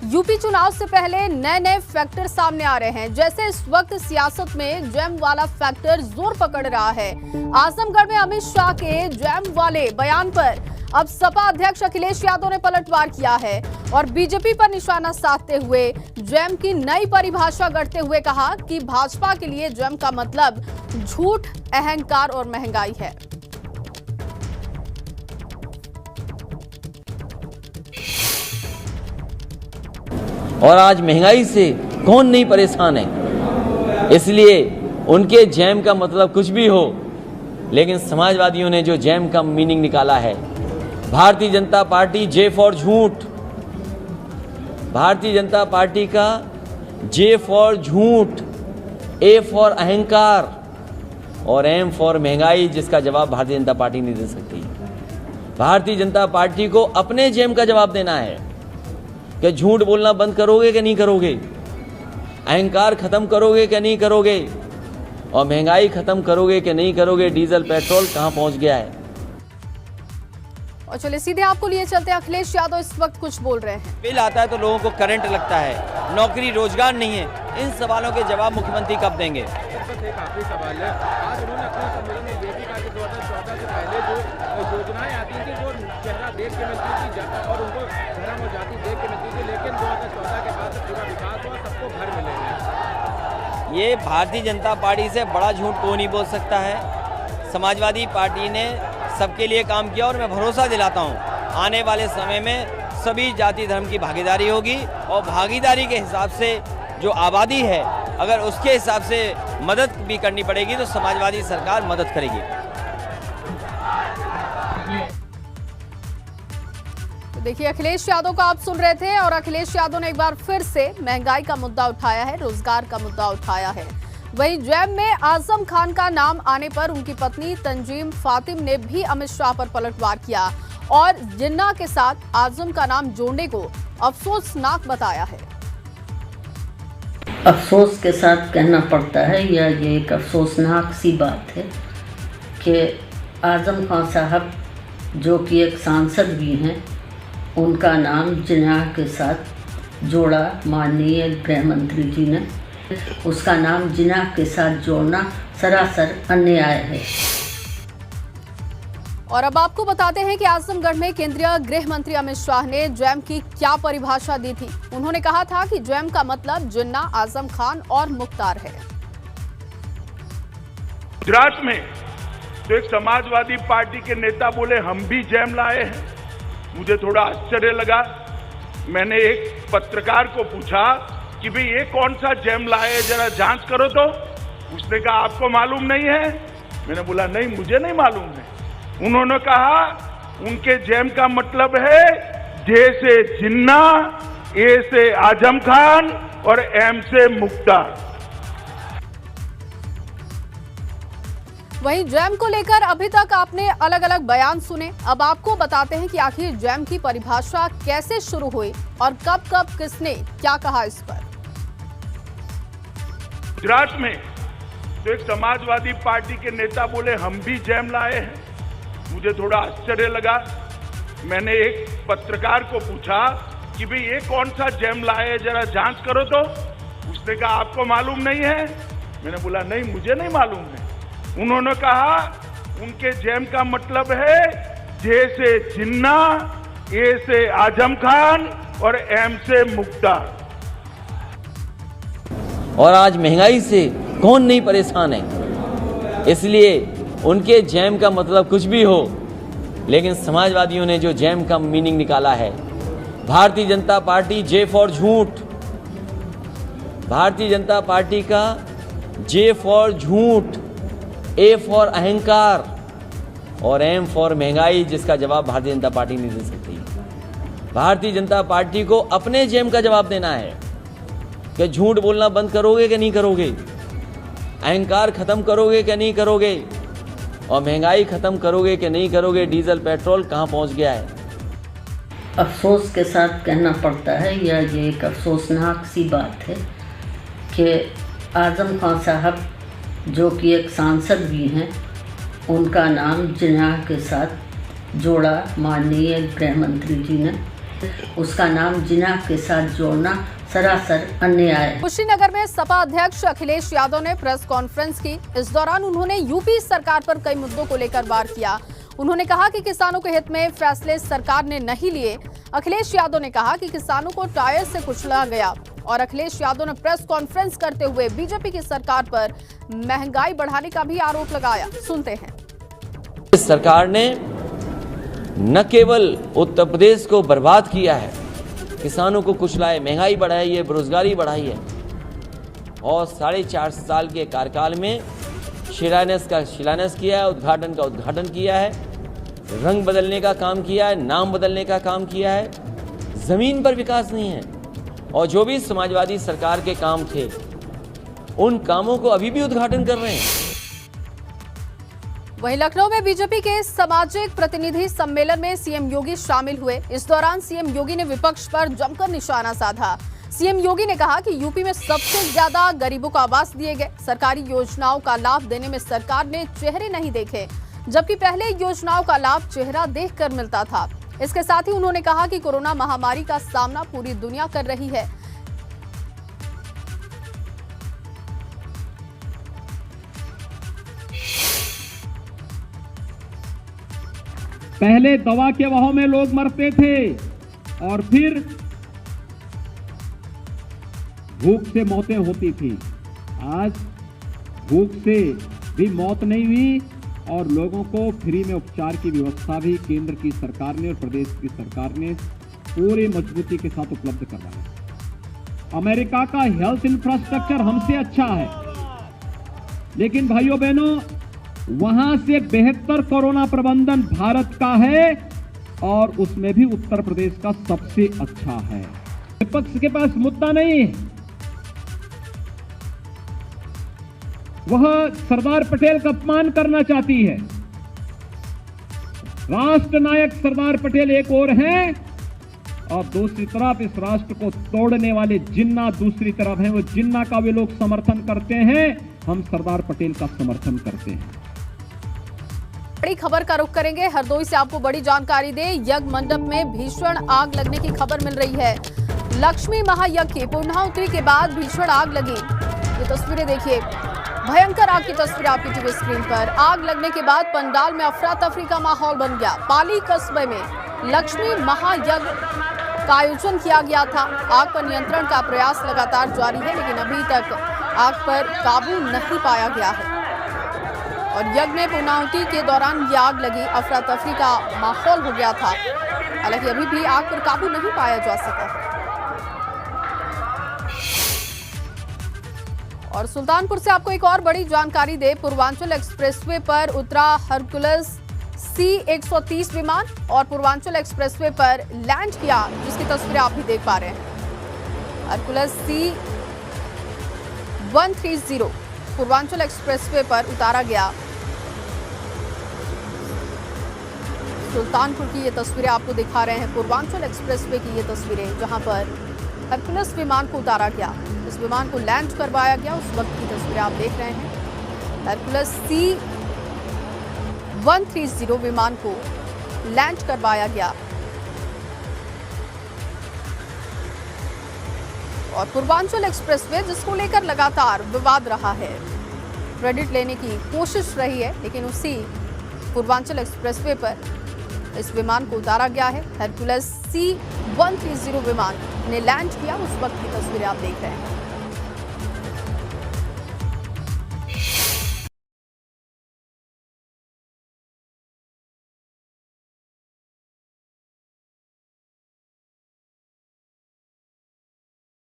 UP चुनाव से पहले नए नए फैक्टर सामने आ रहे हैं। जैसे इस वक्त सियासत में जैम वाला फैक्टर जोर पकड़ रहा है। आजमगढ़ में अमित शाह के जैम वाले बयान पर अब सपा अध्यक्ष अखिलेश यादव ने पलटवार किया है और बीजेपी पर निशाना साधते हुए जैम की नई परिभाषा गढ़ते हुए कहा कि भाजपा के लिए जैम का मतलब झूठ, अहंकार और महंगाई है। और आज महंगाई से कौन नहीं परेशान है, इसलिए उनके जैम का मतलब कुछ भी हो, लेकिन समाजवादियों ने जो जैम का मीनिंग निकाला है, Bharatiya Janata party J for झूठ, भारतीय जनता पार्टी का जे फॉर झूठ, ए फॉर अहंकार और एम फॉर महंगाई, जिसका जवाब भारतीय जनता पार्टी नहीं दे सकती। भारतीय जनता पार्टी को अपने जैम का जवाब देना है कि झूठ बोलना बंद करोगे कि नहीं करोगे, अहंकार खत्म करोगे कि नहीं करोगे और महंगाई खत्म करोगे कि नहीं करोगे। डीजल पेट्रोल कहां पहुंच गया है। और चलिए सीधे आपको लिए चलते हैं। अखिलेश यादव इस वक्त कुछ बोल रहे हैं। बिल आता है तो लोगों को करंट लगता है, नौकरी रोजगार नहीं है। इन सवालों के जवाब मुख्यमंत्री कब देंगे? एक आखिरी सवाल है। आज उन्होंने अपने सम्मेलन में ये भी कहा कि 2014 से पहले जो योजनाएं आती थी वो चेहरा देख के मिलती थी और उनको धर्म और जाति देख के मिलती थी, लेकिन 2014 के बाद पूरा विकास हुआ, सबको घर मिलेंगे। ये भारतीय जनता पार्टी से बड़ा झूठ कोई नहीं बोल सकता है। समाजवादी पार्टी ने सबके लिए काम किया और मैं भरोसा दिलाता हूँ आने वाले समय में सभी जाति धर्म की भागीदारी होगी और भागीदारी के हिसाब से जो आबादी है, अगर उसके हिसाब से मदद भी करनी पड़ेगी तो समाजवादी सरकार मदद करेगी। तो देखिए, अखिलेश यादव का आप सुन रहे थे और अखिलेश यादव ने एक बार फिर से महंगाई का मुद्दा उठाया है, रोजगार का मुद्दा उठाया है। वहीं जैम में आजम खान का नाम आने पर उनकी पत्नी तंजीम फातिम ने भी अमित शाह पर पलटवार किया और जिन्ना के साथ आजम का नाम जोड़ने को अफसोसनाक बताया है। अफसोस के साथ कहना पड़ता है, या ये एक अफसोसनाक सी बात है कि आजम खान साहब जो कि एक सांसद भी हैं, उनका नाम जिन्ना के साथ जोड़ा माननीय गृह मंत्री जी ने। उसका नाम जिन्ना के साथ जोड़ना सरासर अन्याय है। और अब आपको बताते हैं कि आजमगढ़ में केंद्रीय गृह मंत्री अमित शाह ने जैम की क्या परिभाषा दी थी। उन्होंने कहा था कि जैम का मतलब जिन्ना, आजम खान और मुख्तार है। गुजरात में तो एक समाजवादी पार्टी के नेता बोले हम भी जैम लाए हैं। मुझे थोड़ा आश्चर्य लगा। मैंने एक पत्रकार को पूछा कि भाई ये कौन सा जैम लाए, जरा जांच करो तो। उसने कहा आपको मालूम नहीं है। मैंने बोला नहीं, मुझे नहीं मालूम है। उन्होंने कहा उनके जैम का मतलब है जे से जिन्ना, ए से आजम खान और एम से मुख्तार। वहीं जैम को लेकर अभी तक आपने अलग अलग बयान सुने। अब आपको बताते हैं कि आखिर जैम की परिभाषा कैसे शुरू हुई और कब कब किसने क्या कहा इस पर। गुजरात में तो एक समाजवादी पार्टी के नेता बोले हम भी जैम लाए हैं। मुझे थोड़ा आश्चर्य लगा। मैंने एक पत्रकार को पूछा कि भाई ये कौन सा जैम लाए, जरा जांच करो तो। उसने कहा आपको मालूम नहीं है। मैंने बोला नहीं, मुझे नहीं मालूम है। उन्होंने कहा उनके जैम का मतलब है जे से जिन्ना, ए से आजम खान और एम से मुख्तार। और आज महंगाई से कौन नहीं परेशान है, इसलिए उनके जैम का मतलब कुछ भी हो, लेकिन समाजवादियों ने जो जैम का मीनिंग निकाला है, Bharatiya Janata party J for झूठ, भारतीय जनता पार्टी का जे फॉर झूठ, ए फॉर अहंकार और एम फॉर महंगाई, जिसका जवाब भारतीय जनता पार्टी नहीं दे सकती। भारतीय जनता पार्टी को अपने जैम का जवाब देना है कि झूठ बोलना बंद करोगे कि नहीं करोगे, अहंकार खत्म करोगे कि नहीं करोगे और महंगाई खत्म करोगे कि नहीं करोगे। डीजल पेट्रोल कहां पहुंच गया है। अफसोस के साथ कहना पड़ता है, या ये एक अफसोसनाक सी बात है कि आजम खान साहब जो कि एक सांसद भी हैं, उनका नाम जिन्ना के साथ जोड़ा माननीय गृह मंत्री जी ने। उसका नाम जिना के साथ जोड़ना सरासर अन्याय है। कुशीनगर में सपा अध्यक्ष अखिलेश यादव ने प्रेस कॉन्फ्रेंस की। इस दौरान उन्होंने यूपी सरकार पर कई मुद्दों को लेकर वार किया। उन्होंने कहा कि किसानों के हित में फैसले सरकार ने नहीं लिए। अखिलेश यादव ने कहा कि किसानों को टायर से कुचला गया और अखिलेश यादव ने प्रेस कॉन्फ्रेंस करते हुए बीजेपी की सरकार पर महंगाई बढ़ाने का भी आरोप लगाया। सुनते हैं। इस सरकार ने न केवल उत्तर प्रदेश को बर्बाद किया है, किसानों को कुचलाए, महंगाई बढ़ाई है, बेरोजगारी बढ़ाई है और 4.5 साल के कार्यकाल में शिलान्यास का शिलान्यास किया है, उद्घाटन का उद्घाटन किया है, रंग बदलने का काम किया है, नाम बदलने का काम किया है। जमीन पर विकास नहीं है और जो भी समाजवादी सरकार के काम थे उन कामों को अभी भी उद्घाटन कर रहे हैं। वहीं लखनऊ में बीजेपी के सामाजिक प्रतिनिधि सम्मेलन में सीएम योगी शामिल हुए। इस दौरान सीएम योगी ने विपक्ष पर जमकर निशाना साधा। सीएम योगी ने कहा कि यूपी में सबसे ज्यादा गरीबों को आवास दिए गए। सरकारी योजनाओं का लाभ देने में सरकार ने चेहरे नहीं देखे, जबकि पहले योजनाओं का लाभ चेहरा देखकर मिलता था। इसके साथ ही उन्होंने कहा कि कोरोना महामारी का सामना पूरी दुनिया कर रही है। पहले दवा के अभाव में लोग मरते थे और फिर भूख से मौतें होती थी। आज भूख से भी मौत नहीं हुई और लोगों को फ्री में उपचार की व्यवस्था भी केंद्र की सरकार ने और प्रदेश की सरकार ने पूरी मजबूती के साथ उपलब्ध करवाया। अमेरिका का हेल्थ इंफ्रास्ट्रक्चर हमसे अच्छा है, लेकिन भाइयों बहनों वहां से बेहतर कोरोना प्रबंधन भारत का है और उसमें भी उत्तर प्रदेश का सबसे अच्छा है। विपक्ष के पास मुद्दा नहीं है, वह सरदार पटेल का अपमान करना चाहती है। राष्ट्र नायक सरदार पटेल एक ओर हैं और दूसरी तरफ इस राष्ट्र को तोड़ने वाले जिन्ना दूसरी तरफ हैं। वो जिन्ना का वे लोग समर्थन करते हैं, हम सरदार पटेल का समर्थन करते हैं। बड़ी खबर का रुख करेंगे। हरदोई से आपको बड़ी जानकारी दे। यज्ञ मंडप में भीषण आग लगने की खबर मिल रही है। लक्ष्मी महायज्ञ की पूर्णाहुति के बाद भीषण आग लगी। ये तस्वीरें देखिए, भयंकर आग की तस्वीर आपकी टीवी स्क्रीन पर। आग लगने के बाद पंडाल में अफरा तफरी का माहौल बन गया। पाली कस्बे में लक्ष्मी महायज्ञ का आयोजन किया गया था। आग पर नियंत्रण का प्रयास लगातार जारी है, लेकिन अभी तक आग पर काबू नहीं पाया गया है और यज्ञ में पूर्णाहुति के दौरान ये आग लगी। अफरा तफरी का माहौल हो गया था। हालांकि अभी भी आग पर काबू नहीं पाया जा सका। और सुल्तानपुर से आपको एक और बड़ी जानकारी दे। पूर्वांचल एक्सप्रेसवे पर उतरा हरकुलस C-130 विमान और पूर्वांचल एक्सप्रेसवे पर लैंड किया, जिसकी तस्वीरें आप भी देख पा रहे हैं। हरकुलस C-130 पूर्वांचल एक्सप्रेसवे पर उतारा गया। सुल्तानपुर की ये तस्वीरें आपको दिखा रहे हैं। पूर्वांचल एक्सप्रेसवे की ये तस्वीरें, जहां पर हरकुलस विमान को उतारा गया, इस विमान को लैंड करवाया गया, उस वक्त की तस्वीरें आप देख रहे हैं। हरकुलस C-130 विमान को लैंड करवाया गया और पूर्वांचल एक्सप्रेसवे, जिसको लेकर लगातार विवाद रहा है, क्रेडिट लेने की कोशिश रही है, लेकिन उसी पूर्वांचल एक्सप्रेसवे पर इस विमान को उतारा गया है। हरकुलस C-130 विमान ने लैंड किया, उस वक्त की तस्वीरें आप देख रहे हैं।